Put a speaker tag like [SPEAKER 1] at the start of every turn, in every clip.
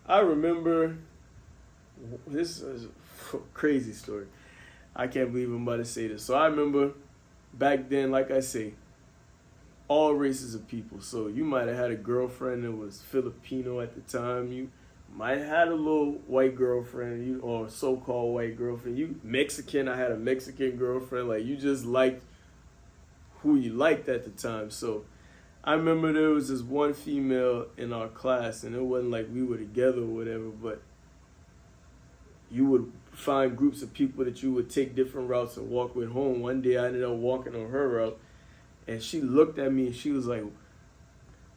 [SPEAKER 1] I remember, this is a crazy story. I can't believe I'm about to say this. So I remember back then, like I say, all races of people. So you might have had a girlfriend that was Filipino at the time. You might have had a little white girlfriend, or so-called white girlfriend. You Mexican, I had a Mexican girlfriend. Like, you just liked who you liked at the time. So I remember there was this one female in our class, and it wasn't like we were together or whatever, but you would find groups of people that you would take different routes and walk with home. One day I ended up walking on her route, and she looked at me and she was like,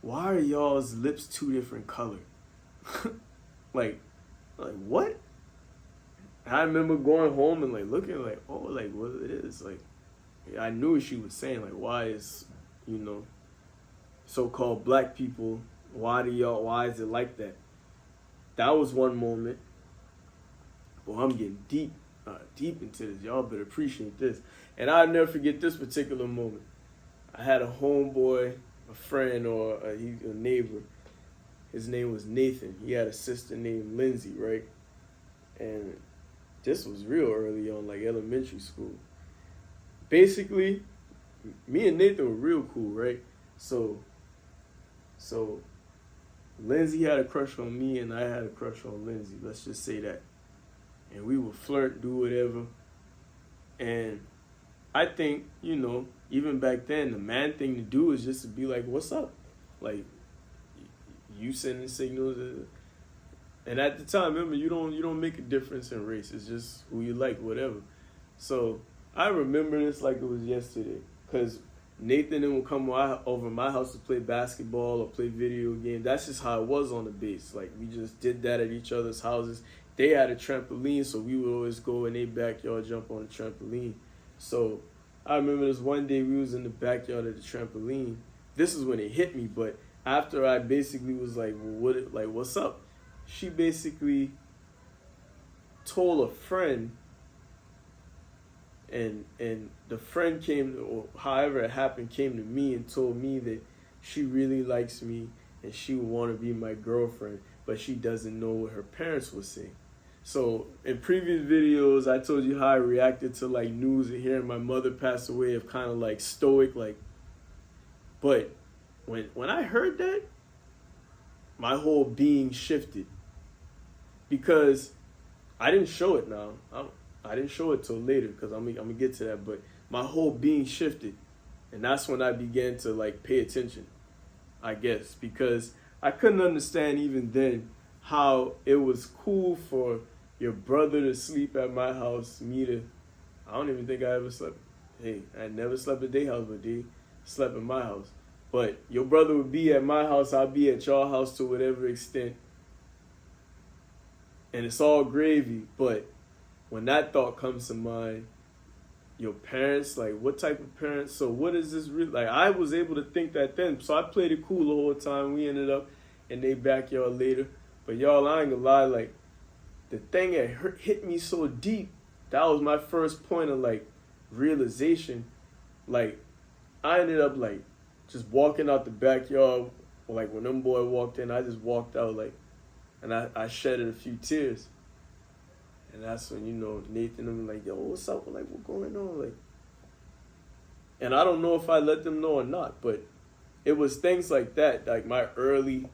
[SPEAKER 1] "Why are y'all's lips two different colors?" like what? I remember going home and like looking like, oh, like what it is. Like, I knew what she was saying. Like, why is, so-called black people, why is it like that? That was one moment. Well, I'm getting deep into this. Y'all better appreciate this. And I'll never forget this particular moment. I had a homeboy, a friend, or a neighbor. His name was Nathan. He had a sister named Lindsay, right? And this was real early on, like elementary school. Basically, me and Nathan were real cool, right? So Lindsay had a crush on me, and I had a crush on Lindsay. Let's just say that. And we would flirt, do whatever. And I think, even back then, the man thing to do is just to be like, what's up? Like, you sending signals. And at the time, remember, you don't make a difference in race. It's just who you like, whatever. So I remember this like it was yesterday. Because Nathan would come over my house to play basketball or play video games. That's just how it was on the base. Like, we just did that at each other's houses. They had a trampoline, so we would always go in their backyard, jump on the trampoline. So I remember this one day we was in the backyard of the trampoline. This is when it hit me, but after I basically was like, what's up? She basically told a friend, and the friend came, or however it happened, came to me and told me that she really likes me and she would want to be my girlfriend, but she doesn't know what her parents would say. So in previous videos, I told you how I reacted to like news and hearing my mother pass away, of kind of like stoic, like. But when I heard that, my whole being shifted, because I didn't show it now. I didn't show it till later, because I'm gonna get to that. But my whole being shifted, and that's when I began to like pay attention, I guess, because I couldn't understand even then how it was cool for your brother to sleep at my house, I don't even think I ever slept. Hey, I never slept at their house, but they slept at my house. But your brother would be at my house, I'd be at your house to whatever extent. And it's all gravy. But when that thought comes to mind, your parents, like, what type of parents? So what is this really? Like, I was able to think that then. So I played it cool the whole time. We ended up in their backyard later. But y'all, I ain't gonna lie, like, the thing that hit me so deep, that was my first point of, like, realization. Like, I ended up, like, just walking out the backyard. Like, when them boy walked in, I just walked out, like, and I shedded a few tears. And that's when, Nathan and them like, yo, what's up? Like, what's going on? Like, and I don't know if I let them know or not, but it was things like that, like my early,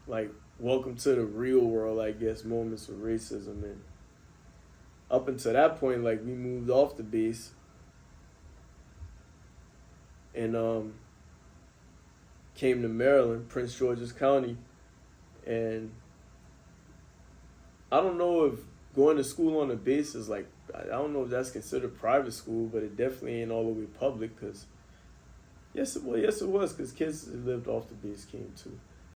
[SPEAKER 1] like, welcome to the real world, I guess, moments of racism. And up until that point, like, we moved off the base and came to Maryland, Prince George's County. And I don't know if going to school on the base is like, I don't know if that's considered private school, but it definitely ain't all the way public, because yes it was, because kids that lived off the base came too.